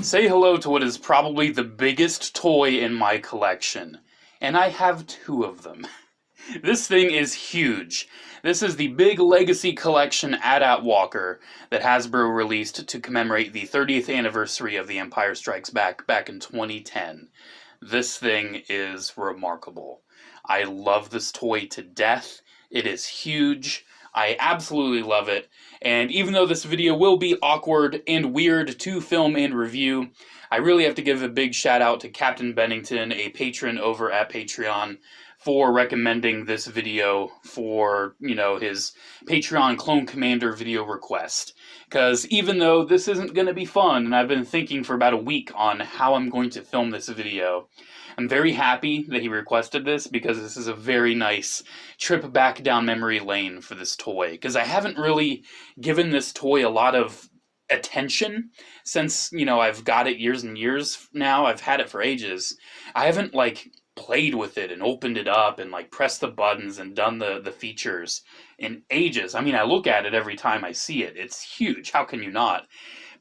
Say hello to what is probably the biggest toy in my collection. And I have two of them. This thing is huge. This is the big Legacy Collection AT-AT Walker that Hasbro released to commemorate the 30th anniversary of The Empire Strikes Back in 2010. This thing is remarkable. I love this toy to death. It is huge. I absolutely love it, and even though this video will be awkward and weird to film and review, I really have to give a big shout out to Captain Bennington, a patron over at Patreon, for recommending this video for, his Patreon Clone Commander video request. Because even though this isn't going to be fun, and I've been thinking for about a week on how I'm going to film this video, I'm very happy that he requested this because this is a very nice trip back down memory lane for this toy. Because I haven't really given this toy a lot of attention since, I've got it years and years now. I've had it for ages. I haven't, played with it and opened it up and, pressed the buttons and done the features in ages. I mean, I look at it every time I see it. It's huge. How can you not?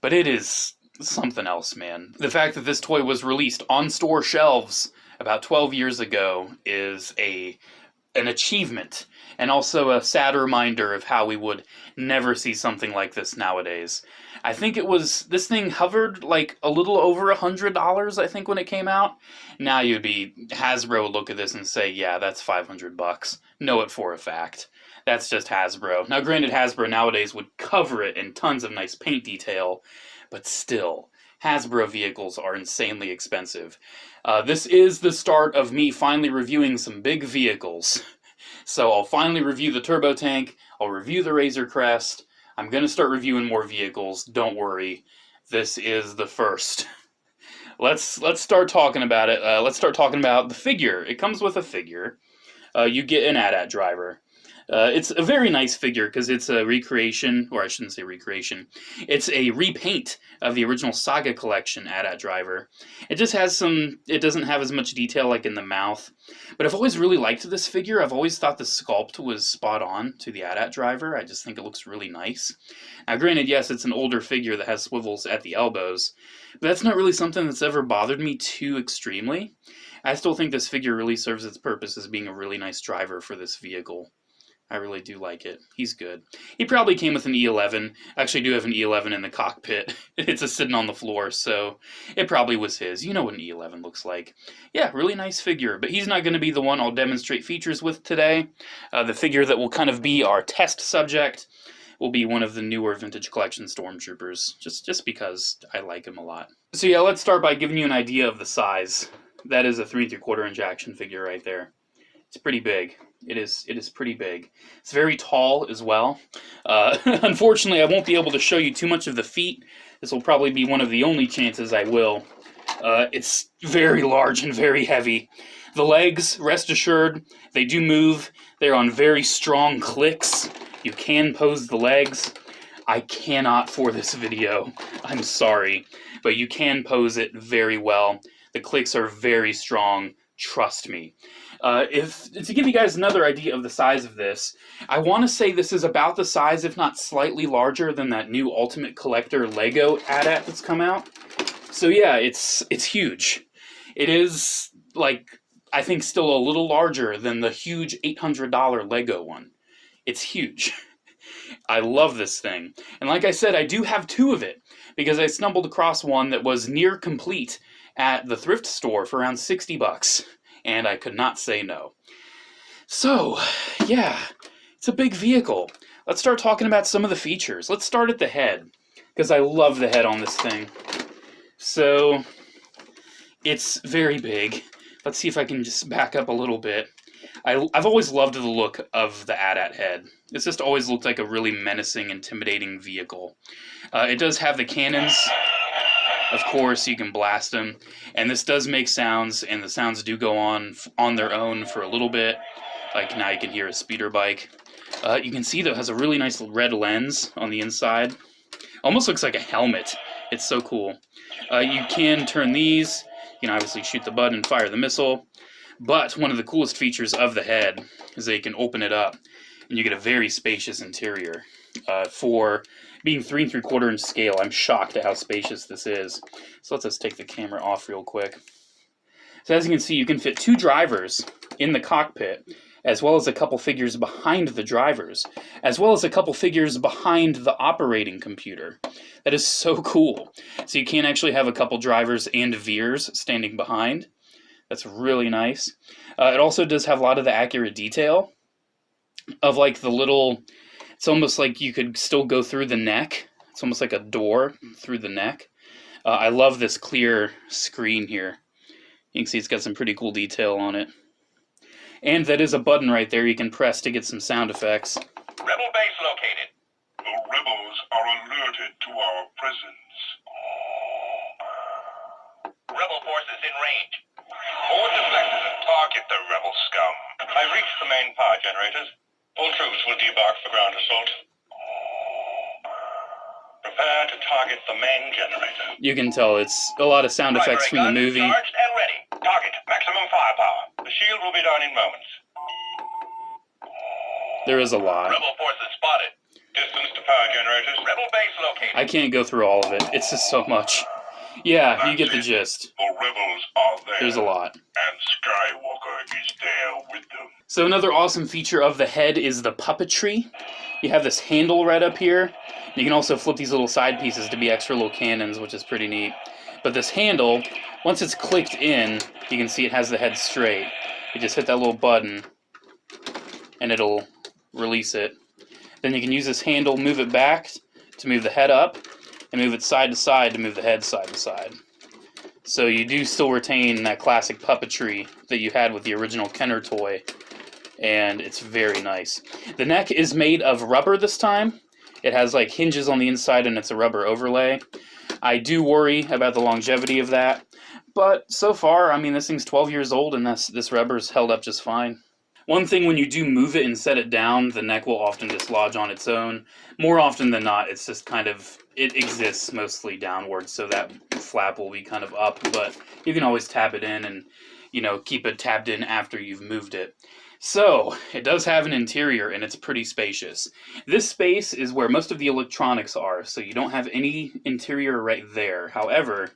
But it is something else, man. The fact that this toy was released on store shelves about 12 years ago is an achievement, and also a sad reminder of how we would never see something like this nowadays. I think this thing hovered a little over $100, I think, when it came out. Now Hasbro would look at this and say, yeah, that's $500. Know it for a fact. That's just Hasbro. Now, granted, Hasbro nowadays would cover it in tons of nice paint detail, but still, Hasbro vehicles are insanely expensive. This is the start of me finally reviewing some big vehicles. So I'll finally review the Turbo Tank, I'll review the Razor Crest, I'm going to start reviewing more vehicles, don't worry. This is the first. Let's start talking about it. Let's start talking about the figure. It comes with a figure. You get an AT-AT driver. It's a very nice figure because it's a recreation, or I shouldn't say recreation, it's a repaint of the original Saga Collection AT-AT driver. It just has it doesn't have as much detail in the mouth, but I've always really liked this figure. I've always thought the sculpt was spot on to the AT-AT driver. I just think it looks really nice. Now granted, yes, it's an older figure that has swivels at the elbows, but that's not really something that's ever bothered me too extremely. I still think this figure really serves its purpose as being a really nice driver for this vehicle. I really do like it. He's good. He probably came with an E11. I actually do have an E11 in the cockpit. It's sitting on the floor, so it probably was his. You know what an E11 looks like. Yeah, really nice figure, but he's not going to be the one I'll demonstrate features with today. The figure that will kind of be our test subject will be one of the newer Vintage Collection Stormtroopers, just because I like him a lot. So yeah, let's start by giving you an idea of the size. That is a 3 3/4 inch action figure right there. It's pretty big. It is pretty big. It's very tall as well. Unfortunately, I won't be able to show you too much of the feet. This will probably be one of the only chances I will. It's very large and very heavy. The legs, rest assured, they do move. They're on very strong clicks. You can pose the legs. I cannot for this video. I'm sorry. But you can pose it very well. The clicks are very strong. Trust me. To give you guys another idea of the size of this, I want to say this is about the size, if not slightly larger, than that new Ultimate Collector Lego AT-AT that's come out. So yeah, it's huge. It is, I think still a little larger than the huge $800 Lego one. It's huge. I love this thing. And like I said, I do have two of it, because I stumbled across one that was near complete at the thrift store for around $60, and I could not say no. So, yeah, it's a big vehicle. Let's start talking about some of the features. Let's start at the head, because I love the head on this thing. So, it's very big. Let's see if I can just back up a little bit. I've always loved the look of the AT-AT head. It's just always looked like a really menacing, intimidating vehicle. It does have the cannons. Of course, you can blast them, and this does make sounds, and the sounds do go on their own for a little bit. Like now you can hear a speeder bike. You can see that it has a really nice red lens on the inside. Almost looks like a helmet. It's so cool. You can turn these. You can obviously shoot the button and fire the missile. But one of the coolest features of the head is that you can open it up. and you get a very spacious interior. For being 3 3/4 inch scale, I'm shocked at how spacious this is. So let's just take the camera off real quick. So as you can see, you can fit 2 drivers in the cockpit, as well as a couple figures behind the drivers, as well as a couple figures behind the operating computer. That is so cool. So you can actually have a couple drivers and veers standing behind. That's really nice. It also does have a lot of the accurate detail of like the little, it's almost like you could still go through the neck. It's almost like a door through the neck. I love this clear screen here. You can see it's got some pretty cool detail on it. And that is a button right there you can press to get some sound effects. Rebel base located. The rebels are alerted to our presence. Rebel forces in range. Forward deflectors and target the rebel scum. I've reached the main power generators. All troops will debark for ground assault. Prepare to target the main generator. You can tell it's a lot of sound effects from the movie. Charged and ready. Target maximum firepower. The shield will be down in moments. There is a lot. Rebel forces spotted. Distance to power generators. Rebel base located. I can't go through all of it. It's just so much. Yeah, you get the gist. The rebels are there. There's a lot. And Skywalker is there with them. So another awesome feature of the head is the puppetry. You have this handle right up here. You can also flip these little side pieces to be extra little cannons, which is pretty neat. But this handle, once it's clicked in, you can see it has the head straight. You just hit that little button, and it'll release it. Then you can use this handle, move it back to move the head up, and move it side to side to move the head side to side. So you do still retain that classic puppetry that you had with the original Kenner toy, and it's very nice. The neck is made of rubber this time. It has like hinges on the inside and it's a rubber overlay. I do worry about the longevity of that, but so far, I mean, this thing's 12 years old and this rubber's held up just fine. One thing, when you do move it and set it down, the neck will often dislodge on its own. More often than not, it's just kind of, it exists mostly downwards, so that flap will be kind of up, but you can always tap it in and, you know, keep it tapped in after you've moved it. So, it does have an interior, and it's pretty spacious. This space is where most of the electronics are, so you don't have any interior right there. However,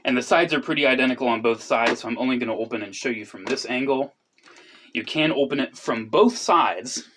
and the sides are pretty identical on both sides, so I'm only going to open and show you from this angle. You can open it from both sides.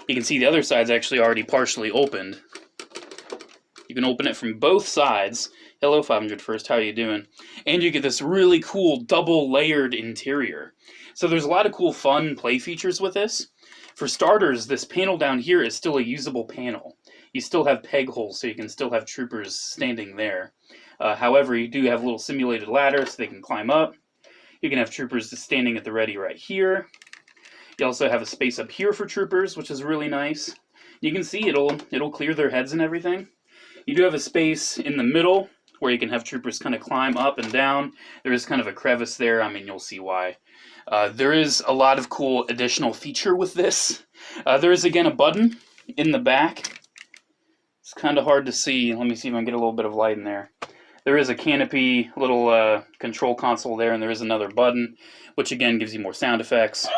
You can see the other side's actually already partially opened. You can open it from both sides. Hello 500 First, how are you doing? And you get this really cool double layered interior. So there's a lot of cool fun play features with this. For starters, this panel down here is still a usable panel. You still have peg holes, so you can still have troopers standing there. However, you do have little simulated ladders so they can climb up. You can have troopers just standing at the ready right here. You also have a space up here for troopers, which is really nice. You can see it'll clear their heads and everything. You do have a space in the middle where you can have troopers kind of climb up and down. There is kind of a crevice there. I mean, you'll see why. There is a lot of cool additional feature with this. There is, again, a button in the back. It's kind of hard to see. Let me see if I can get a little bit of light in there. There is a canopy, little control console there, and there is another button, which, again, gives you more sound effects.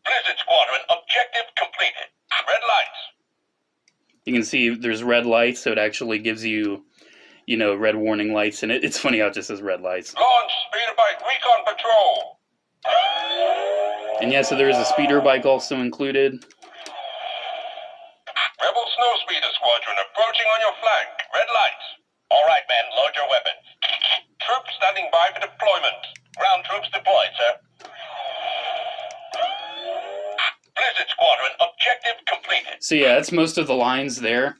Blizzard Squadron, objective completed. Red lights. You can see there's red lights, so it actually gives you, you know, red warning lights, and it's funny how it just says red lights. Launch speeder bike recon patrol. And yeah, so there is a speeder bike also included. Rebel snow speeder squadron approaching on your flank. Red lights. All right, men, load your weapons. Troops standing by for deployment. Ground troops deployed, sir. Blizzard Squadron, objective completed. So yeah, that's most of the lines there.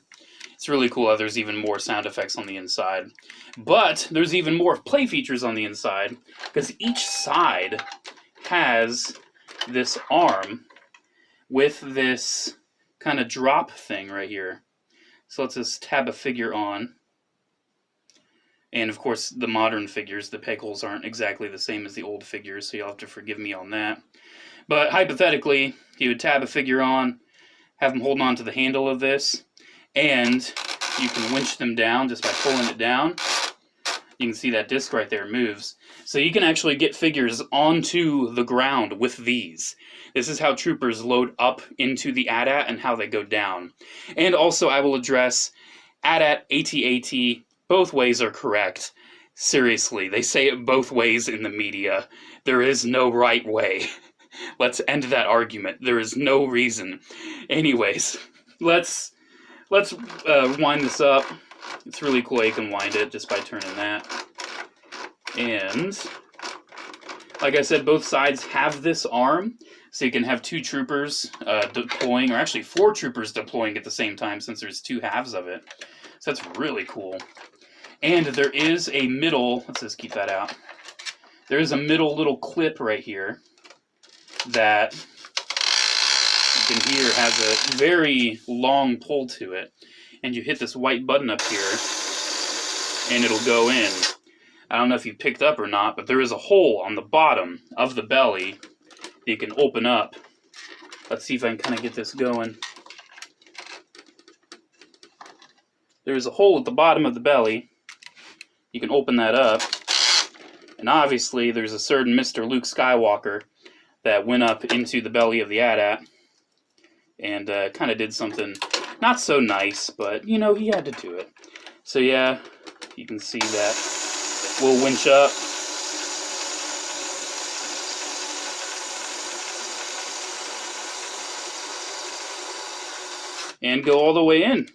It's really cool how there's even more sound effects on the inside. But there's even more play features on the inside, because each side has this arm with this kind of drop thing right here. So let's just tab a figure on. And of course, the modern figures, the peg holes aren't exactly the same as the old figures, so you'll have to forgive me on that. But hypothetically, you would tab a figure on, have them holding on to the handle of this, and you can winch them down just by pulling it down. You can see that disc right there moves. So you can actually get figures onto the ground with these. This is how troopers load up into the AT-AT and how they go down. And also I will address AT-AT, AT-AT, both ways are correct. Seriously, they say it both ways in the media. There is no right way. Let's end that argument. There is no reason. Anyways, let's wind this up. It's really cool. You can wind it just by turning that. And like I said, both sides have this arm, so you can have 2 troopers deploying, or actually 4 troopers deploying at the same time, since there's 2 halves of it. So that's really cool. And there is a middle, let's just keep that out. There is a middle little clip right here that you can hear has a very long pull to it. And you hit this white button up here, and it'll go in. I don't know if you picked up or not, but there is a hole on the bottom of the belly that you can open up. Let's see if I can kind of get this going. There's a hole at the bottom of the belly. You can open that up. And obviously, there's a certain Mr. Luke Skywalker that went up into the belly of the AT-AT and kind of did something not so nice, but, you know, he had to do it. So, yeah, you can see that we'll winch up. And go all the way in.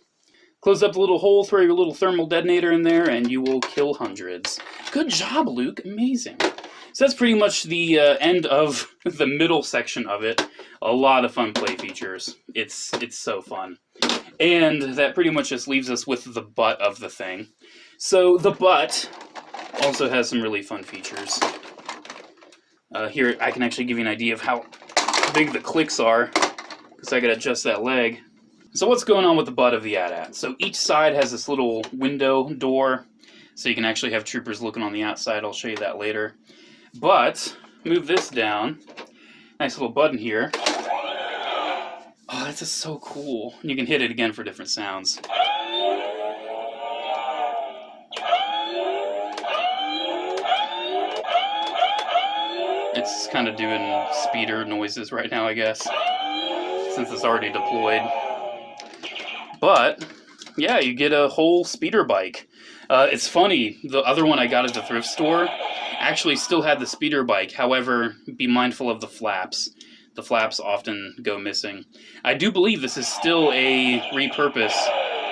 Close up the little hole, throw your little thermal detonator in there, and you will kill hundreds. Good job, Luke. Amazing. So that's pretty much the end of the middle section of it. A lot of fun play features. It's so fun. And that pretty much just leaves us with the butt of the thing. So the butt also has some really fun features. Here, I can actually give you an idea of how big the clicks are, because I gotta adjust that leg. So what's going on with the butt of the AT-AT? So each side has this little window door, so you can actually have troopers looking on the outside. I'll show you that later. But, move this down. Nice little button here. Oh, that's just so cool. You can hit it again for different sounds. It's kind of doing speeder noises right now, I guess, since it's already deployed. But, yeah, you get a whole speeder bike. It's funny, the other one I got at the thrift store actually still had the speeder bike. However, be mindful of the flaps. The flaps often go missing. I do believe this is still a repurpose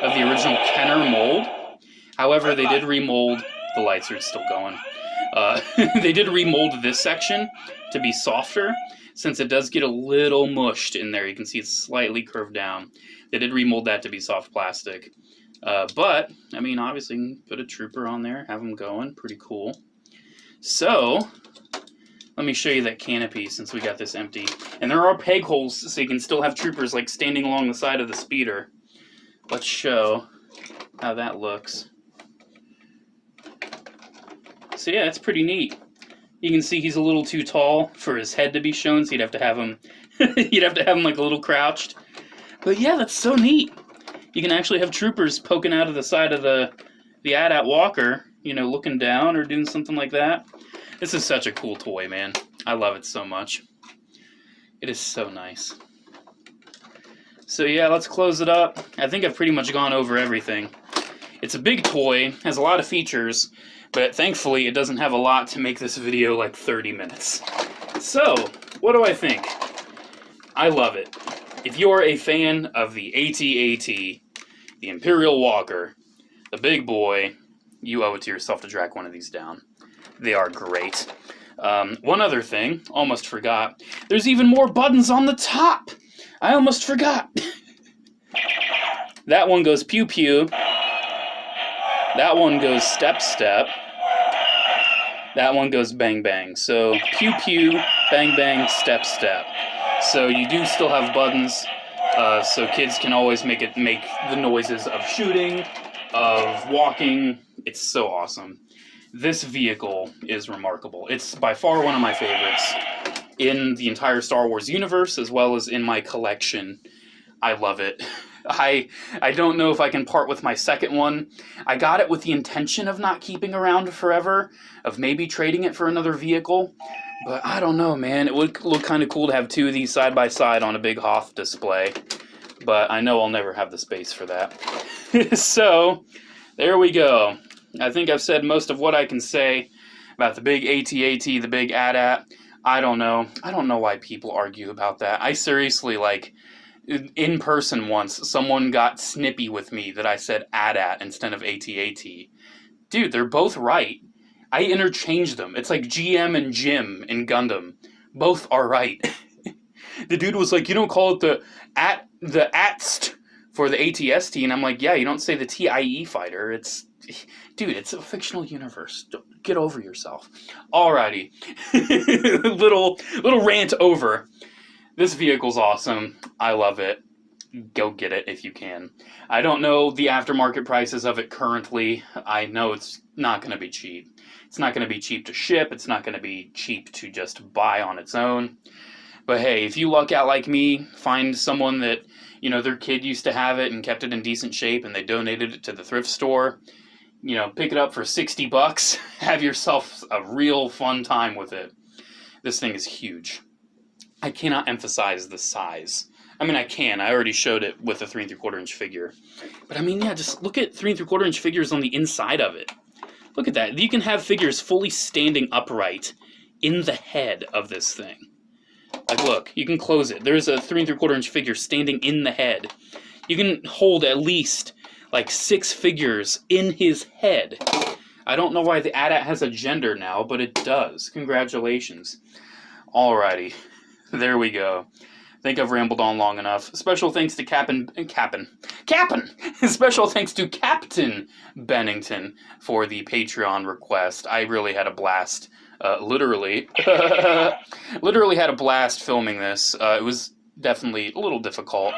of the original Kenner mold. However, they did remold, the lights are still going. They did remold this section to be softer, since it does get a little mushed in there. You can see it's slightly curved down. They did remold that to be soft plastic. But, I mean, obviously, you can put a trooper on there, have them going. Pretty cool. So, let me show you that canopy since we got this empty. And there are peg holes, so you can still have troopers, like, standing along the side of the speeder. Let's show how that looks. So, yeah, it's pretty neat. You can see he's a little too tall for his head to be shown, so you'd have to have him, like, a little crouched. But, yeah, that's so neat. You can actually have troopers poking out of the side of the AT-AT walker, you know, looking down or doing something like that. This is such a cool toy, man. I love it so much. It is so nice. So yeah, let's close it up. I think I've pretty much gone over everything. It's a big toy, has a lot of features, but thankfully it doesn't have a lot to make this video like 30 minutes. So, what do I think? I love it. If you're a fan of the AT-AT, the Imperial Walker, the big boy, you owe it to yourself to track one of these down. They are great. One other thing, almost forgot. There's even more buttons on the top. I almost forgot. That one goes pew pew. That one goes step step. That one goes bang bang. So pew pew, bang bang, step step. So you do still have buttons, so kids can always make the noises of shooting, of walking. It's so awesome. This vehicle is remarkable. It's by far one of my favorites in the entire Star Wars universe, as well as in my collection. I love it. I don't know if I can part with my second one. I got it with the intention of not keeping around forever, of maybe trading it for another vehicle. But I don't know, man. It would look kind of cool to have two of these side by side on a big Hoth display. But I know I'll never have the space for that. So, there we go. I think I've said most of what I can say about the big AT-AT, the big AT-AT. I don't know. I don't know why people argue about that. I seriously, like, in person once, someone got snippy with me that I said AT-AT instead of AT-AT. Dude, they're both right. I interchange them. It's like GM and Jim in Gundam. Both are right. The dude was like, you don't call it the ATST for the ATST, and I'm like, yeah, you don't say the TIE fighter. It's, dude, it's a fictional universe. Get over yourself. Alrighty. little rant over. This vehicle's awesome. I love it. Go get it if you can. I don't know the aftermarket prices of it currently. I know it's not going to be cheap. It's not going to be cheap to ship. It's not going to be cheap to just buy on its own. But hey, if you luck out like me, find someone that, you know, their kid used to have it and kept it in decent shape and they donated it to the thrift store, you know, pick it up for $60. Have yourself a real fun time with it. This thing is huge. I cannot emphasize the size. I mean, I can. I already showed it with a 3 3/4 inch figure. But I mean, yeah, just look at 3 3/4 inch figures on the inside of it. Look at that. You can have figures fully standing upright in the head of this thing. Like, look, you can close it. There's a 3 3/4 inch figure standing in the head. You can hold at least, like, 6 figures in his head. I don't know why the AT-AT has a gender now, but it does. Congratulations. Alrighty. There we go. I think I've rambled on long enough. Special thanks to Captain Special thanks to Captain Bennington for the Patreon request. I really had a blast. Literally had a blast filming this. It was definitely a little difficult,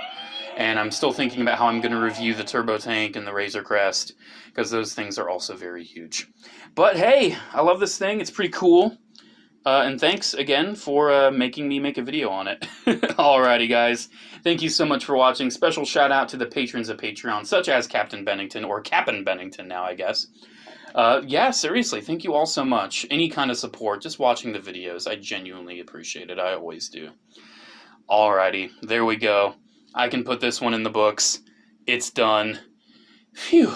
and I'm still thinking about how I'm going to review the Turbo Tank and the Razor Crest, because those things are also very huge. But hey, I love this thing. It's pretty cool. And thanks again for making me make a video on it. Alrighty, guys. Thank you so much for watching. Special shout out to the patrons of Patreon, such as Captain Bennington, or Cap'n Bennington now, I guess. Yeah, seriously, thank you all so much. Any kind of support, just watching the videos, I genuinely appreciate it. I always do. Alrighty, there we go. I can put this one in the books. It's done. Phew.